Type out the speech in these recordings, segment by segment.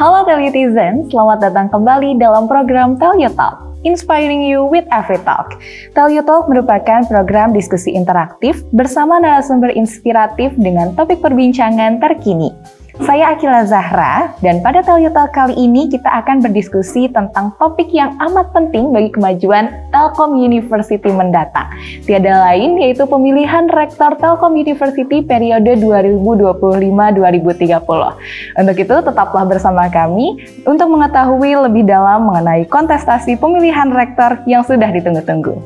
Halo Telutizen, selamat datang kembali dalam program Tell You Talk, inspiring you with every talk. Tell You Talk merupakan program diskusi interaktif bersama narasumber inspiratif dengan topik perbincangan terkini. Saya Akila Zahra, dan pada Tell You Talk kali ini kita akan berdiskusi tentang topik yang amat penting bagi kemajuan Telkom University mendatang. Tiada lain yaitu pemilihan Rektor Telkom University periode 2025-2030. Untuk itu tetaplah bersama kami untuk mengetahui lebih dalam mengenai kontestasi pemilihan Rektor yang sudah ditunggu-tunggu.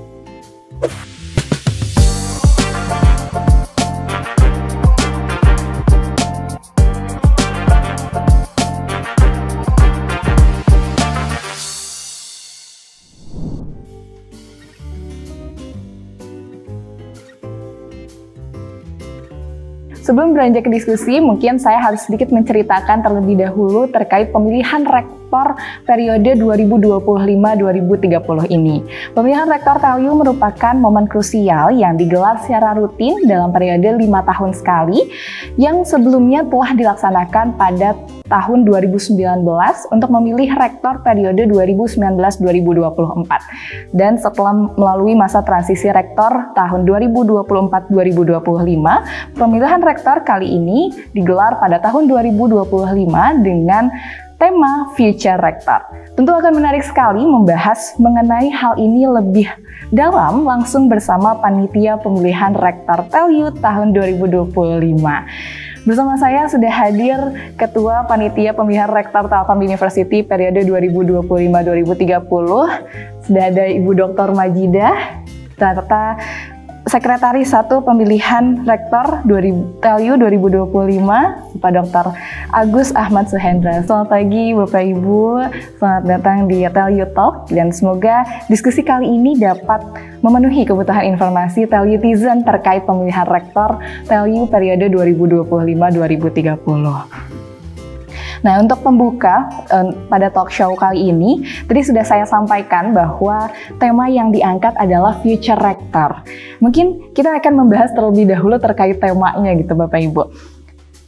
Sebelum beranjak ke diskusi, mungkin saya harus sedikit menceritakan terlebih dahulu terkait pemilihan rektor periode 2025-2030 ini. Pemilihan rektor TELU merupakan momen krusial yang digelar secara rutin dalam periode 5 tahun sekali, yang sebelumnya telah dilaksanakan pada tahun 2019 untuk memilih rektor periode 2019-2024. Dan setelah melalui masa transisi rektor tahun 2024-2025, pemilihan rektor kali ini digelar pada tahun 2025 dengan tema Future Rector. Tentu akan menarik sekali membahas mengenai hal ini lebih dalam langsung bersama panitia pemilihan rektor TELU tahun 2025. Bersama saya sudah hadir Ketua Panitia Pemilihan Rektor Telkom University periode 2025-2030. Sudah ada Ibu Dr. Majidah, serta Sekretaris 1 Pemilihan Rektor TELU 2025, Pak Dr. Agus Ahmad Suhendra. Selamat pagi Bapak Ibu, selamat datang di TELU Talk, dan semoga diskusi kali ini dapat memenuhi kebutuhan informasi Telutizen terkait pemilihan Rektor TELU periode 2025-2030. Nah, untuk pembuka pada talk show kali ini, tadi sudah saya sampaikan bahwa tema yang diangkat adalah Future Rector. Mungkin kita akan membahas terlebih dahulu terkait temanya gitu Bapak Ibu.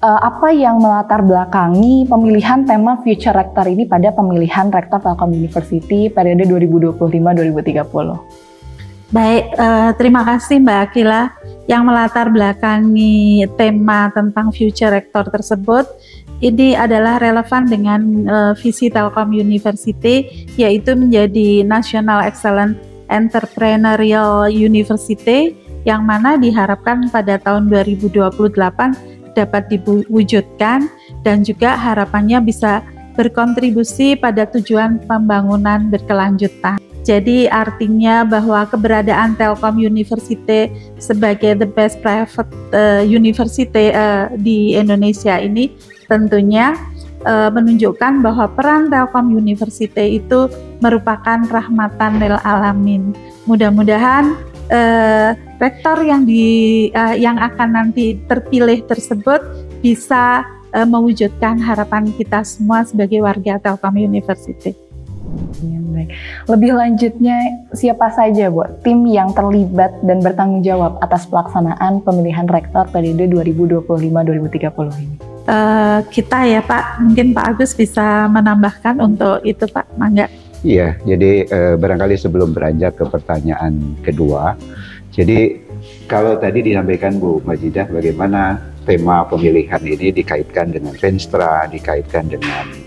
Apa yang melatar belakangi pemilihan tema Future Rector ini pada pemilihan Rektor Telkom University periode 2025-2030? Baik, terima kasih Mbak Akila. Yang melatar belakangi tema tentang Future Rector tersebut, ini adalah relevan dengan visi Telkom University, yaitu menjadi National Excellent Entrepreneurial University, yang mana diharapkan pada tahun 2028 dapat diwujudkan, dan juga harapannya bisa berkontribusi pada tujuan pembangunan berkelanjutan. Jadi artinya bahwa keberadaan Telkom University sebagai the best private university di Indonesia ini tentunya menunjukkan bahwa peran Telkom University itu merupakan rahmatan lil alamin. Mudah-mudahan rektor yang akan nanti terpilih tersebut bisa mewujudkan harapan kita semua sebagai warga Telkom University. Baik. Lebih lanjutnya, siapa saja Bu tim yang terlibat dan bertanggung jawab atas pelaksanaan pemilihan rektor periode 2025-2030 ini? Kita ya Pak, mungkin Pak Agus bisa menambahkan untuk itu Pak, mangga. Iya, jadi barangkali sebelum beranjak ke pertanyaan kedua, jadi kalau tadi disampaikan Bu Majidah bagaimana tema pemilihan ini dikaitkan dengan Venstra, dikaitkan dengan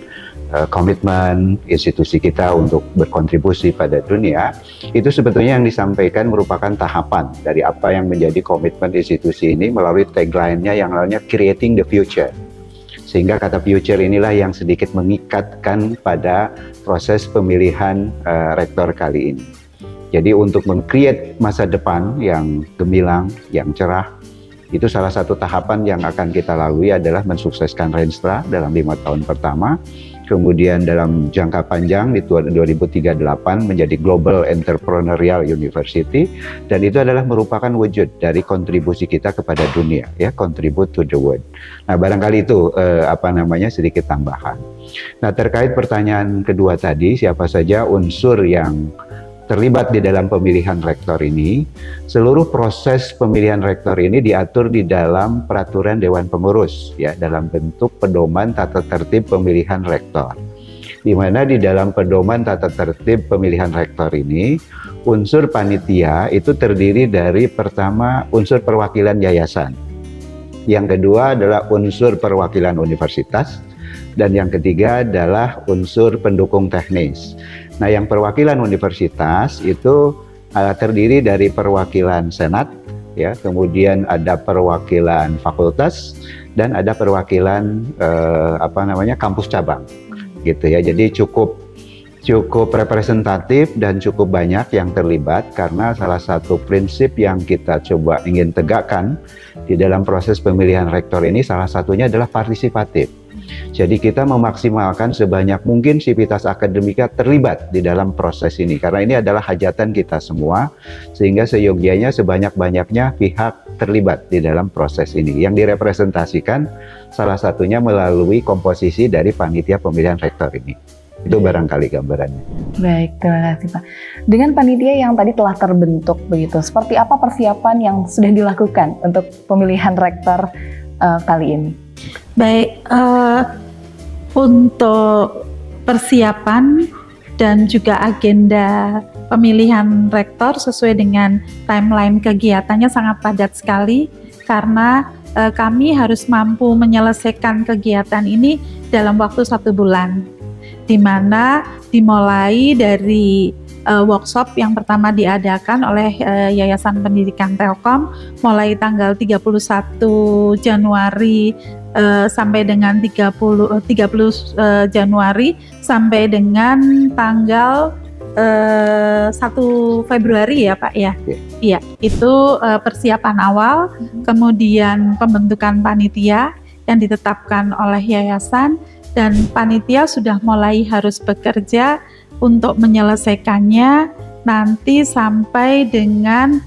komitmen institusi kita untuk berkontribusi pada dunia, itu sebetulnya yang disampaikan merupakan tahapan dari apa yang menjadi komitmen institusi ini melalui tagline-nya yang namanya Creating the Future. Sehingga kata future inilah yang sedikit mengikatkan pada proses pemilihan rektor kali ini. Jadi untuk meng-create masa depan yang gemilang, yang cerah, itu salah satu tahapan yang akan kita lalui adalah mensukseskan Renstra dalam 5 tahun pertama. Kemudian dalam jangka panjang di 2038 menjadi Global Entrepreneurial University, dan itu adalah merupakan wujud dari kontribusi kita kepada dunia, ya, contribute to the world. Nah, barangkali itu sedikit tambahan. Nah, terkait pertanyaan kedua tadi, siapa saja unsur yang terlibat di dalam pemilihan rektor ini, seluruh proses pemilihan rektor ini diatur di dalam peraturan Dewan Pengurus, ya, dalam bentuk pedoman tata tertib pemilihan rektor. Di mana di dalam pedoman tata tertib pemilihan rektor ini, unsur panitia itu terdiri dari pertama unsur perwakilan yayasan, yang kedua adalah unsur perwakilan universitas, dan yang ketiga adalah unsur pendukung teknis. Nah, yang perwakilan universitas itu terdiri dari perwakilan senat, ya, kemudian ada perwakilan fakultas, dan ada perwakilan kampus cabang, gitu ya. Jadi cukup representatif dan cukup banyak yang terlibat, karena salah satu prinsip yang kita coba ingin tegakkan di dalam proses pemilihan rektor ini salah satunya adalah partisipatif. Jadi kita memaksimalkan sebanyak mungkin sivitas akademika terlibat di dalam proses ini, karena ini adalah hajatan kita semua, sehingga seyogianya sebanyak-banyaknya pihak terlibat di dalam proses ini, yang direpresentasikan salah satunya melalui komposisi dari panitia pemilihan rektor ini. Itu barangkali gambarannya. Baik, terima kasih Pak. Dengan panitia yang tadi telah terbentuk begitu, seperti apa persiapan yang sudah dilakukan untuk pemilihan rektor kali ini? Baik, untuk persiapan dan juga agenda pemilihan rektor sesuai dengan timeline kegiatannya sangat padat sekali, karena kami harus mampu menyelesaikan kegiatan ini dalam waktu 1 bulan, di mana dimulai dari workshop yang pertama diadakan oleh Yayasan Pendidikan Telkom mulai tanggal 31 Januari sampai dengan 30 Januari sampai dengan tanggal 1 Februari ya Pak ya. Iya, itu persiapan awal, kemudian pembentukan panitia yang ditetapkan oleh yayasan, dan panitia sudah mulai harus bekerja untuk menyelesaikannya nanti sampai dengan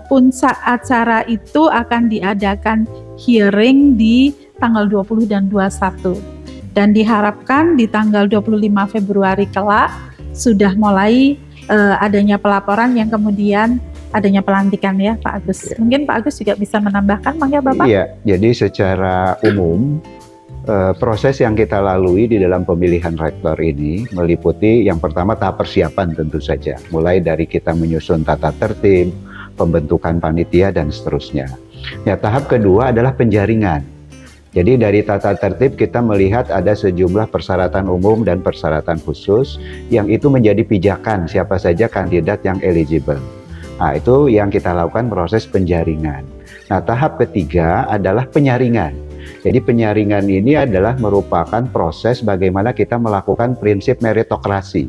puncak acara itu akan diadakan hearing di tanggal 20 dan 21. Dan diharapkan di tanggal 25 Februari kelak sudah mulai adanya pelaporan yang kemudian adanya pelantikan ya Pak Agus. Ya. Mungkin Pak Agus juga bisa menambahkan, mangga Bapak. Iya, jadi secara umum proses yang kita lalui di dalam pemilihan rektor ini meliputi yang pertama tahap persiapan tentu saja, mulai dari kita menyusun tata tertib, pembentukan panitia dan seterusnya. Ya, tahap kedua adalah penjaringan. Jadi dari tata tertib kita melihat ada sejumlah persyaratan umum dan persyaratan khusus yang itu menjadi pijakan siapa saja kandidat yang eligible. Nah, itu yang kita lakukan proses penjaringan. Nah, tahap ketiga adalah penyaringan. Jadi penyaringan ini adalah merupakan proses bagaimana kita melakukan prinsip meritokrasi,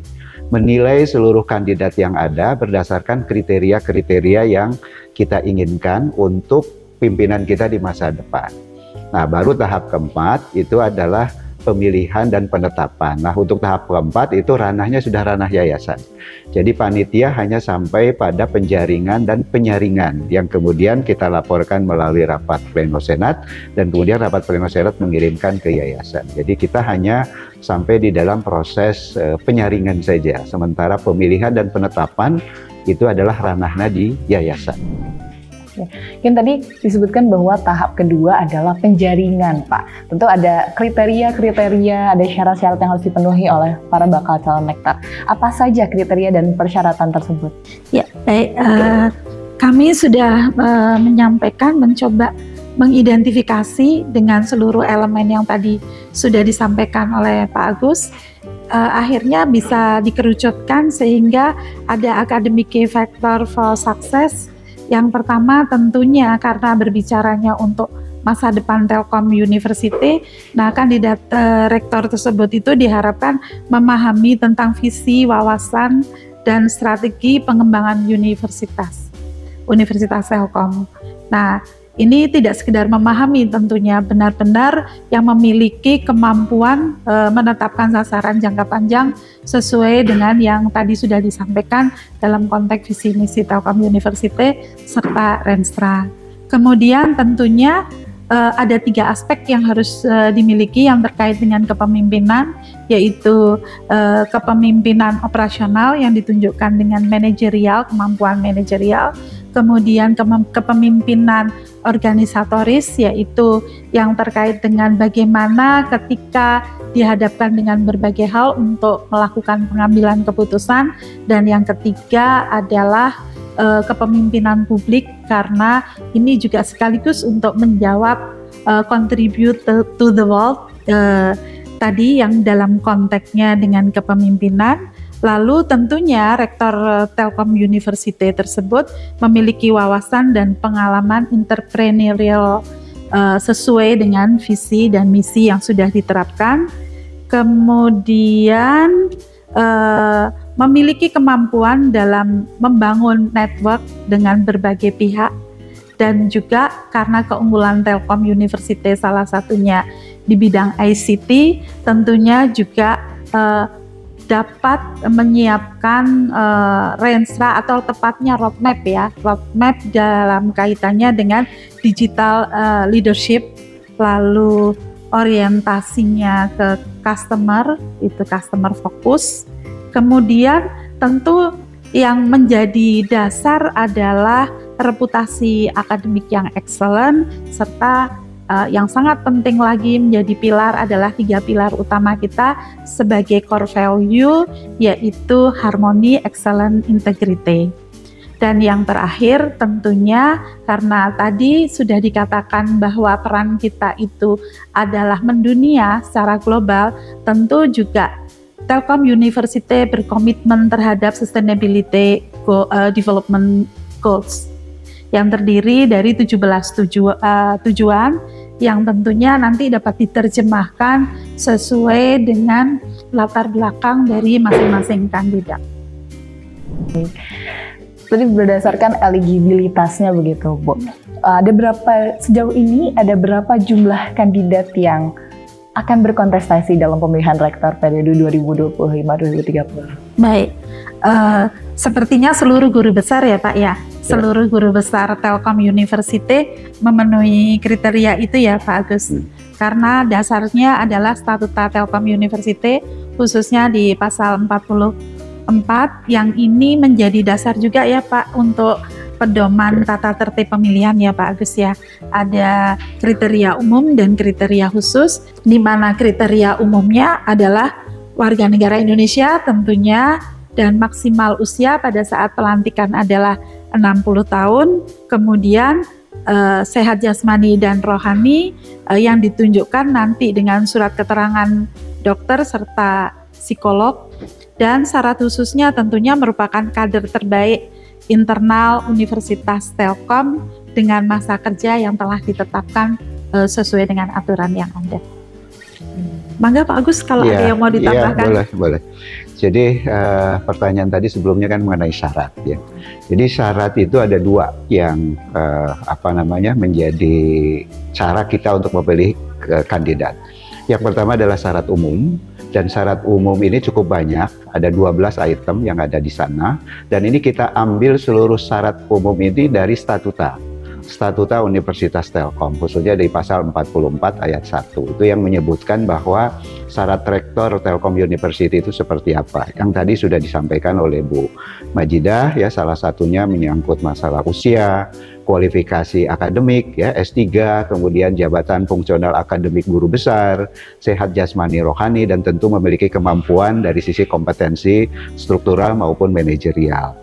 menilai seluruh kandidat yang ada berdasarkan kriteria-kriteria yang kita inginkan untuk pimpinan kita di masa depan. Nah, baru tahap keempat itu adalah pemilihan dan penetapan. Nah, untuk tahap keempat itu ranahnya sudah ranah yayasan. Jadi panitia hanya sampai pada penjaringan dan penyaringan yang kemudian kita laporkan melalui rapat pleno senat, dan kemudian rapat pleno senat mengirimkan ke yayasan. Jadi kita hanya sampai di dalam proses penyaringan saja, sementara pemilihan dan penetapan itu adalah ranahnya di yayasan. Yang tadi disebutkan bahwa tahap kedua adalah penjaringan, Pak. Tentu ada kriteria-kriteria, ada syarat-syarat yang harus dipenuhi oleh para bakal calon rektor. Apa saja kriteria dan persyaratan tersebut? Ya, baik. Kami sudah menyampaikan, mencoba mengidentifikasi dengan seluruh elemen yang tadi sudah disampaikan oleh Pak Agus. Akhirnya bisa dikerucutkan sehingga ada academic key factor for success. Yang pertama tentunya karena berbicaranya untuk masa depan Telkom University, nah kandidat rektor tersebut itu diharapkan memahami tentang visi, wawasan, dan strategi pengembangan Universitas Telkom. Nah, ini tidak sekedar memahami, tentunya benar-benar yang memiliki kemampuan menetapkan sasaran jangka panjang sesuai dengan yang tadi sudah disampaikan dalam konteks visi misi Telkom University serta Renstra. Kemudian tentunya ada 3 aspek yang harus dimiliki yang terkait dengan kepemimpinan, yaitu kepemimpinan operasional yang ditunjukkan dengan manajerial, kemampuan manajerial, kemudian kepemimpinan organisatoris, yaitu yang terkait dengan bagaimana ketika dihadapkan dengan berbagai hal untuk melakukan pengambilan keputusan, dan yang ketiga adalah kepemimpinan publik, karena ini juga sekaligus untuk menjawab contribute to the world tadi yang dalam konteksnya dengan kepemimpinan. Lalu tentunya Rektor Telkom University tersebut memiliki wawasan dan pengalaman entrepreneurial sesuai dengan visi dan misi yang sudah diterapkan. Kemudian memiliki kemampuan dalam membangun network dengan berbagai pihak, dan juga karena keunggulan Telkom University salah satunya di bidang ICT, tentunya juga dapat menyiapkan renstra atau tepatnya roadmap dalam kaitannya dengan digital leadership, lalu orientasinya ke customer, itu customer fokus. Kemudian tentu yang menjadi dasar adalah reputasi akademik yang excellent, serta yang sangat penting lagi menjadi pilar adalah 3 pilar utama kita sebagai core value, yaitu harmony, excellence, integrity. Dan yang terakhir tentunya karena tadi sudah dikatakan bahwa peran kita itu adalah mendunia secara global, tentu juga Telkom University berkomitmen terhadap Sustainability Development Goals yang terdiri dari 17 tujuan yang tentunya nanti dapat diterjemahkan sesuai dengan latar belakang dari masing-masing kandidat. Jadi berdasarkan eligibilitasnya begitu, Bu. Sejauh ini ada berapa jumlah kandidat yang akan berkontestasi dalam pemilihan rektor periode 2025-2030? Baik, sepertinya seluruh guru besar ya Pak ya, seluruh guru besar Telkom University memenuhi kriteria itu ya Pak Agus. Karena dasarnya adalah statuta Telkom University, khususnya di pasal 44, yang ini menjadi dasar juga ya Pak untuk pedoman tata tertib pemilihan ya Pak Agus ya. Ada kriteria umum dan kriteria khusus, di mana kriteria umumnya adalah warga negara Indonesia tentunya, dan maksimal usia pada saat pelantikan adalah 60 tahun, kemudian sehat jasmani dan rohani yang ditunjukkan nanti dengan surat keterangan dokter serta psikolog, dan syarat khususnya tentunya merupakan kader terbaik internal Universitas Telkom dengan masa kerja yang telah ditetapkan sesuai dengan aturan yang ada. Mangga Pak Agus kalau ada yang mau ditambahkan. Iya, boleh. Jadi pertanyaan tadi sebelumnya kan mengenai syarat ya. Jadi syarat itu ada 2 yang menjadi cara kita untuk memilih kandidat. Yang pertama adalah syarat umum. Dan syarat umum ini cukup banyak, ada 12 item yang ada di sana, dan ini kita ambil seluruh syarat umum ini dari statuta Universitas Telkom, khususnya dari pasal 44 ayat 1, itu yang menyebutkan bahwa syarat rektor Telkom University itu seperti apa, yang tadi sudah disampaikan oleh Bu Majidah ya, salah satunya menyangkut masalah usia, kualifikasi akademik ya, S3, kemudian jabatan fungsional akademik guru besar, sehat jasmani rohani, dan tentu memiliki kemampuan dari sisi kompetensi struktural maupun manajerial.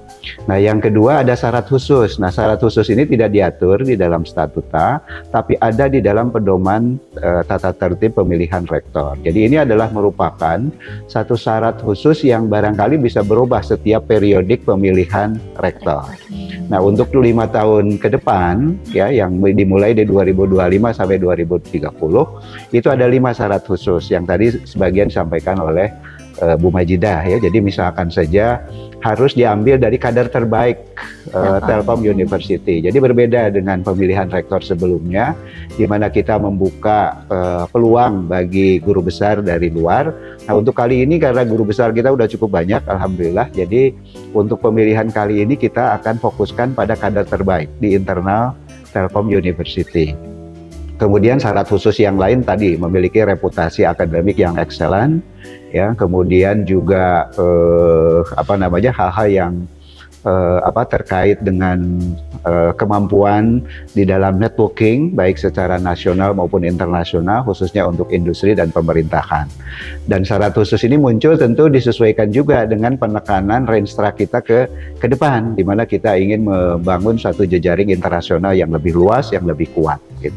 Nah, yang kedua ada syarat khusus. Nah, syarat khusus ini tidak diatur di dalam statuta, tapi ada di dalam pedoman tata tertib pemilihan rektor. Jadi ini adalah merupakan satu syarat khusus yang barangkali bisa berubah setiap periodik pemilihan rektor. Nah, untuk 5 tahun ke depan ya, yang dimulai dari 2025 sampai 2030, itu ada 5 syarat khusus yang tadi sebagian disampaikan oleh Bu Majidah ya. Jadi misalkan saja harus diambil dari kader terbaik Telkom University. Jadi berbeda dengan pemilihan rektor sebelumnya, di mana kita membuka peluang bagi guru besar dari luar. Nah, untuk kali ini karena guru besar kita udah cukup banyak, alhamdulillah. Jadi untuk pemilihan kali ini kita akan fokuskan pada kader terbaik di internal Telkom University. Kemudian syarat khusus yang lain tadi memiliki reputasi akademik yang excellent, ya. Kemudian juga hal-hal yang terkait dengan kemampuan di dalam networking baik secara nasional maupun internasional, khususnya untuk industri dan pemerintahan. Dan syarat khusus ini muncul tentu disesuaikan juga dengan penekanan Renstra kita ke depan, di mana kita ingin membangun satu jejaring internasional yang lebih luas, yang lebih kuat gitu.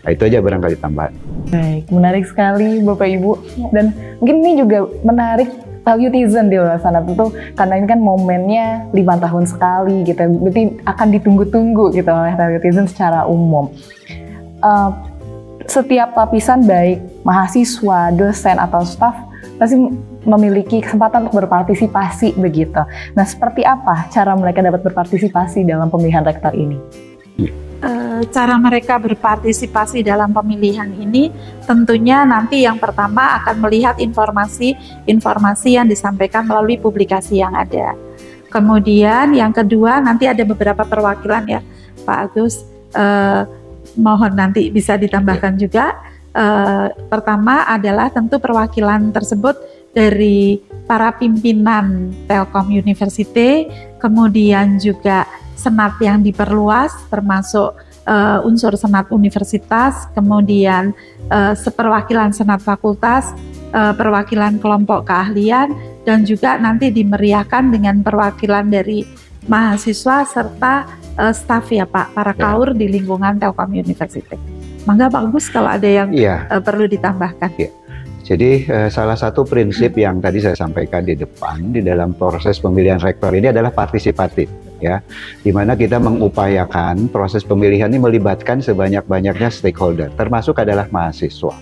Nah, itu aja barangkali tambahan. Baik, menarik sekali Bapak Ibu. Dan mungkin ini juga menarik Talutizen di luar sana, tentu karena ini kan momennya 5 tahun sekali gitu, berarti akan ditunggu-tunggu gitu oleh Talutizen secara umum. Setiap lapisan baik mahasiswa, dosen atau staf pasti memiliki kesempatan untuk berpartisipasi begitu. Nah, seperti apa cara mereka dapat berpartisipasi dalam pemilihan rektor ini? Cara mereka berpartisipasi dalam pemilihan ini tentunya nanti yang pertama akan melihat informasi yang disampaikan melalui publikasi yang ada. Kemudian yang kedua nanti ada beberapa perwakilan ya Pak Agus, mohon nanti bisa ditambahkan juga. Pertama adalah tentu perwakilan tersebut dari para pimpinan Telkom University, kemudian juga senat yang diperluas termasuk unsur senat universitas, kemudian seperwakilan senat fakultas, perwakilan kelompok keahlian, dan juga nanti dimeriahkan dengan perwakilan dari mahasiswa serta staf ya Pak, para kaur di lingkungan Telkom University. Mangga bagus kalau ada yang perlu ditambahkan. Ya. Jadi salah satu prinsip yang tadi saya sampaikan di depan di dalam proses pemilihan rektor ini adalah partisipatif, ya, di mana kita mengupayakan proses pemilihan ini melibatkan sebanyak-banyaknya stakeholder, termasuk adalah mahasiswa.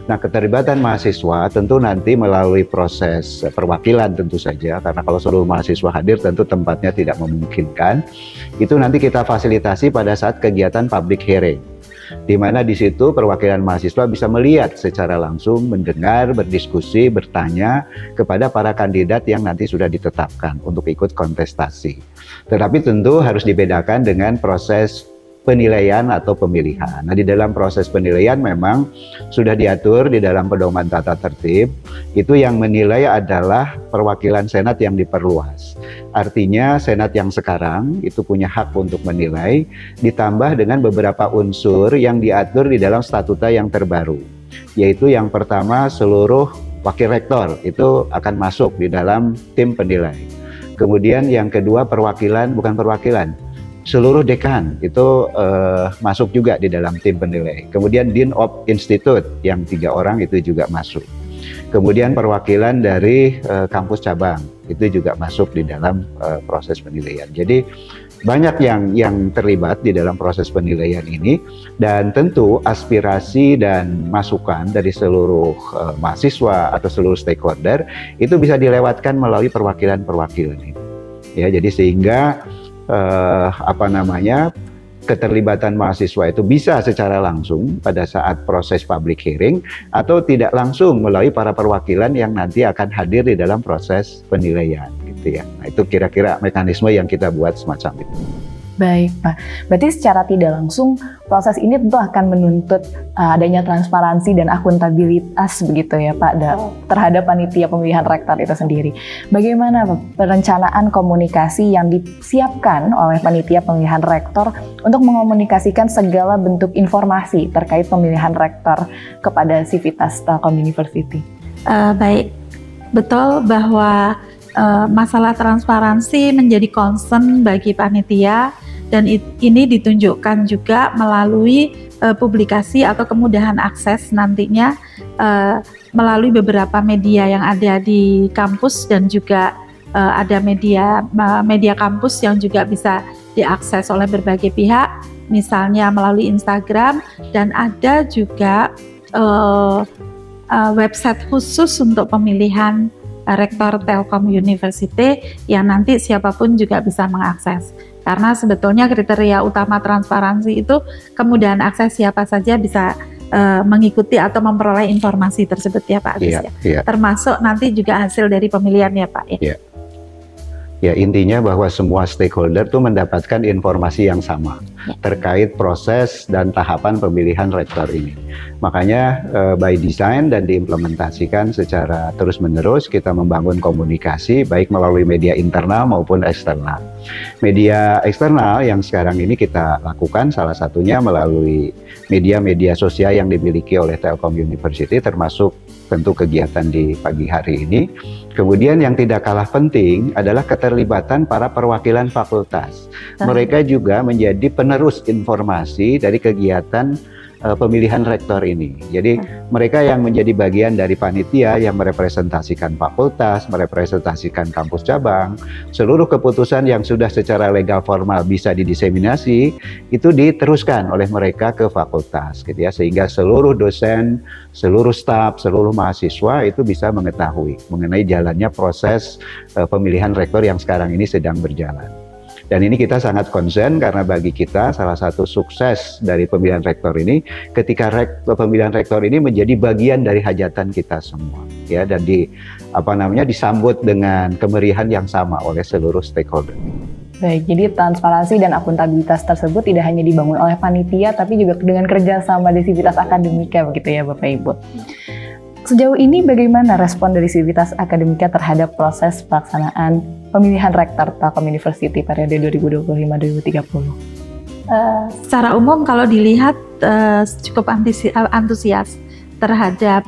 Nah, keterlibatan mahasiswa tentu nanti melalui proses perwakilan tentu saja, karena kalau seluruh mahasiswa hadir tentu tempatnya tidak memungkinkan. Itu nanti kita fasilitasi pada saat kegiatan public hearing, di mana di situ perwakilan mahasiswa bisa melihat secara langsung, mendengar, berdiskusi, bertanya kepada para kandidat yang nanti sudah ditetapkan untuk ikut kontestasi. Tetapi tentu harus dibedakan dengan proses penilaian atau pemilihan. Nah, di dalam proses penilaian memang sudah diatur di dalam pedoman tata tertib, itu yang menilai adalah perwakilan senat yang diperluas. Artinya senat yang sekarang itu punya hak untuk menilai, ditambah dengan beberapa unsur yang diatur di dalam statuta yang terbaru. Yaitu yang pertama, seluruh wakil rektor itu akan masuk di dalam tim penilai. Kemudian yang kedua, seluruh dekan itu masuk juga di dalam tim penilai. Kemudian Dean of Institute yang 3 orang itu juga masuk. Kemudian perwakilan dari kampus cabang itu juga masuk di dalam proses penilaian. Jadi banyak yang terlibat di dalam proses penilaian ini, dan tentu aspirasi dan masukan dari seluruh mahasiswa atau seluruh stakeholder itu bisa dilewatkan melalui perwakilan-perwakilan ini. Ya, jadi sehingga keterlibatan mahasiswa itu bisa secara langsung pada saat proses public hearing atau tidak langsung melalui para perwakilan yang nanti akan hadir di dalam proses penilaian gitu ya. Nah, itu kira-kira mekanisme yang kita buat semacam itu. Baik Pak, berarti secara tidak langsung proses ini tentu akan menuntut adanya transparansi dan akuntabilitas begitu ya Pak terhadap panitia pemilihan rektor itu sendiri. Bagaimana Pak, perencanaan komunikasi yang disiapkan oleh panitia pemilihan rektor untuk mengomunikasikan segala bentuk informasi terkait pemilihan rektor kepada Civitas Telkom University? Baik, betul bahwa masalah transparansi menjadi concern bagi panitia, dan ini ditunjukkan juga melalui publikasi atau kemudahan akses nantinya melalui beberapa media yang ada di kampus, dan juga ada media kampus yang juga bisa diakses oleh berbagai pihak, misalnya melalui Instagram, dan ada juga website khusus untuk pemilihan rektor Telkom University yang nanti siapapun juga bisa mengakses. Karena sebetulnya kriteria utama transparansi itu kemudahan akses, siapa saja bisa mengikuti atau memperoleh informasi tersebut ya Pak Agus ya. Termasuk nanti juga hasil dari pemilihan ya Pak ya. Ya, intinya bahwa semua stakeholder tuh mendapatkan informasi yang sama terkait proses dan tahapan pemilihan rektor ini. Makanya by design dan diimplementasikan secara terus-menerus kita membangun komunikasi baik melalui media internal maupun eksternal. Media eksternal yang sekarang ini kita lakukan salah satunya melalui media-media sosial yang dimiliki oleh Telkom University, termasuk tentu kegiatan di pagi hari ini. Kemudian yang tidak kalah penting adalah keterlibatan para perwakilan fakultas. Mereka juga menjadi penerus informasi dari kegiatan pemilihan rektor ini. Jadi mereka yang menjadi bagian dari panitia yang merepresentasikan fakultas, merepresentasikan kampus cabang, seluruh keputusan yang sudah secara legal formal bisa didiseminasi itu diteruskan oleh mereka ke fakultas, gitu ya, sehingga seluruh dosen, seluruh staf, seluruh mahasiswa itu bisa mengetahui mengenai jalannya proses pemilihan rektor yang sekarang ini sedang berjalan. Dan ini kita sangat concern karena bagi kita salah satu sukses dari pemilihan rektor ini ketika pemilihan rektor ini menjadi bagian dari hajatan kita semua, ya, dan disambut dengan kemeriahan yang sama oleh seluruh stakeholder. Baik, jadi transparansi dan akuntabilitas tersebut tidak hanya dibangun oleh panitia tapi juga dengan kerjasama dari Sivitas Akademika, begitu ya Bapak Ibu. Sejauh ini bagaimana respon dari Sivitas Akademika terhadap proses pelaksanaan pemilihan rektor Telkom University periode 2025-2030? Secara umum kalau dilihat cukup antusias terhadap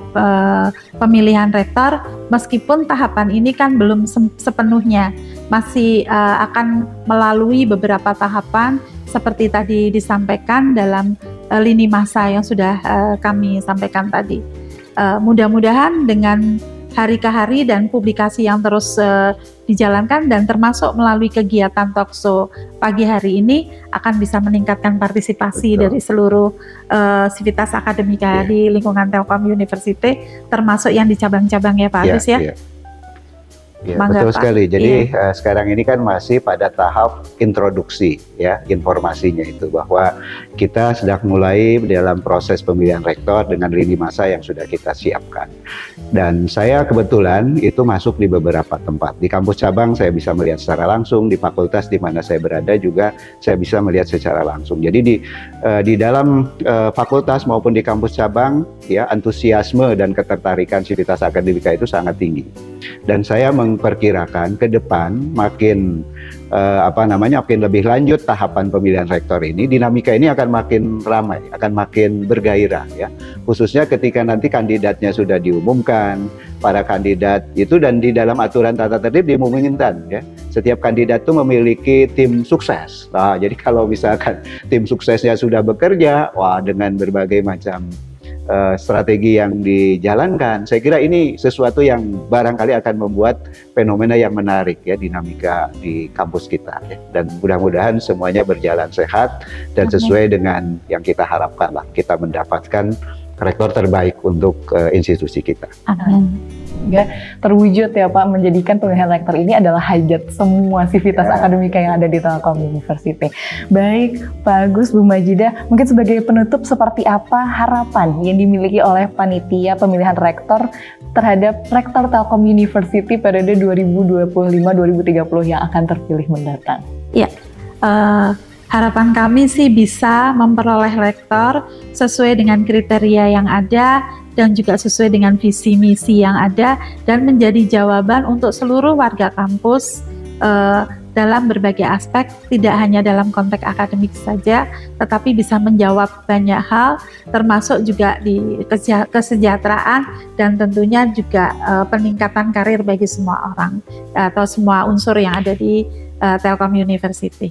pemilihan rektor, meskipun tahapan ini kan belum sepenuhnya, masih akan melalui beberapa tahapan seperti tadi disampaikan dalam lini masa yang sudah kami sampaikan tadi. Mudah-mudahan dengan hari ke hari dan publikasi yang terus dijalankan dan termasuk melalui kegiatan talkshow pagi hari ini akan bisa meningkatkan partisipasi dari seluruh Sivitas Akademika di lingkungan Telkom University, termasuk yang di cabang-cabang ya Pak Agus ya. Ya, betul sekali. Jadi sekarang ini kan masih pada tahap introduksi ya informasinya itu, bahwa kita sedang mulai dalam proses pemilihan rektor dengan lini masa yang sudah kita siapkan. Dan saya kebetulan itu masuk di beberapa tempat. Di kampus cabang saya bisa melihat secara langsung, di fakultas di mana saya berada juga saya bisa melihat secara langsung. Jadi di dalam fakultas maupun di kampus cabang ya, antusiasme dan ketertarikan Sivitas Akademika itu sangat tinggi. Dan saya memperkirakan ke depan makin makin lebih lanjut tahapan pemilihan rektor ini, dinamika ini akan makin ramai, akan makin bergairah ya. Khususnya ketika nanti kandidatnya sudah diumumkan, para kandidat itu, dan di dalam aturan tata tertib dimungkinkan ya, setiap kandidat itu memiliki tim sukses. Nah, jadi kalau misalkan tim suksesnya sudah bekerja, wah, dengan berbagai macam strategi yang dijalankan, saya kira ini sesuatu yang barangkali akan membuat fenomena yang menarik ya, dinamika di kampus kita ya. Dan mudah-mudahan semuanya berjalan sehat dan sesuai dengan yang kita harapkan lah, kita mendapatkan rektor terbaik untuk institusi kita. Amin. Ya, terwujud ya Pak, menjadikan pemilihan rektor ini adalah hajat semua Sivitas Akademika yang ada di Telkom University. Baik, Pak Agus, Bu Majidah, mungkin sebagai penutup seperti apa harapan yang dimiliki oleh panitia pemilihan rektor terhadap rektor Telkom University periode 2025-2030 yang akan terpilih mendatang? Ya, harapan kami sih bisa memperoleh rektor sesuai dengan kriteria yang ada dan juga sesuai dengan visi misi yang ada, dan menjadi jawaban untuk seluruh warga kampus dalam berbagai aspek, tidak hanya dalam konteks akademik saja, tetapi bisa menjawab banyak hal, termasuk juga di kesejahteraan dan tentunya juga peningkatan karir bagi semua orang atau semua unsur yang ada di Telkom University.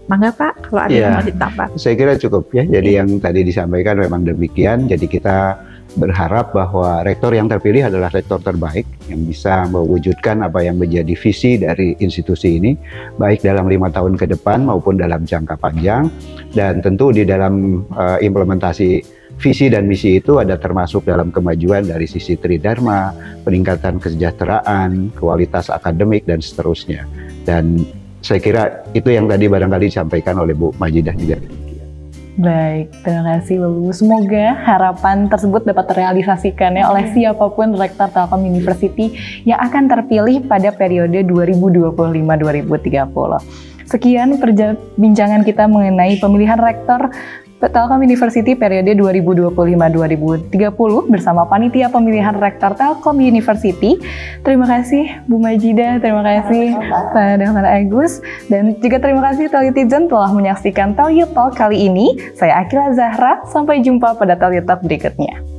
Mangga Pak, kalau ada yang mau ditambah. Saya kira cukup ya. Jadi yang tadi disampaikan memang demikian. Jadi kita berharap bahwa rektor yang terpilih adalah rektor terbaik yang bisa mewujudkan apa yang menjadi visi dari institusi ini, baik dalam 5 tahun ke depan maupun dalam jangka panjang. Dan tentu di dalam implementasi visi dan misi itu ada termasuk dalam kemajuan dari sisi tridharma, peningkatan kesejahteraan, kualitas akademik, dan seterusnya. Dan saya kira itu yang tadi barangkali disampaikan oleh Bu Majidah juga. Baik, terima kasih Bu. Semoga harapan tersebut dapat terrealisasikan ya oleh siapapun Rektor Telkom University yang akan terpilih pada periode 2025-2030. Sekian perbincangan kita mengenai pemilihan Rektor Telkom University periode 2025-2030 bersama Panitia Pemilihan Rektor Telkom University. Terima kasih Bu Majidah, terima kasih Pak Dahmar Agus, dan juga terima kasih Telitizen telah menyaksikan Telyu Talk kali ini. Saya Akila Zahra, sampai jumpa pada Telyu Talk berikutnya.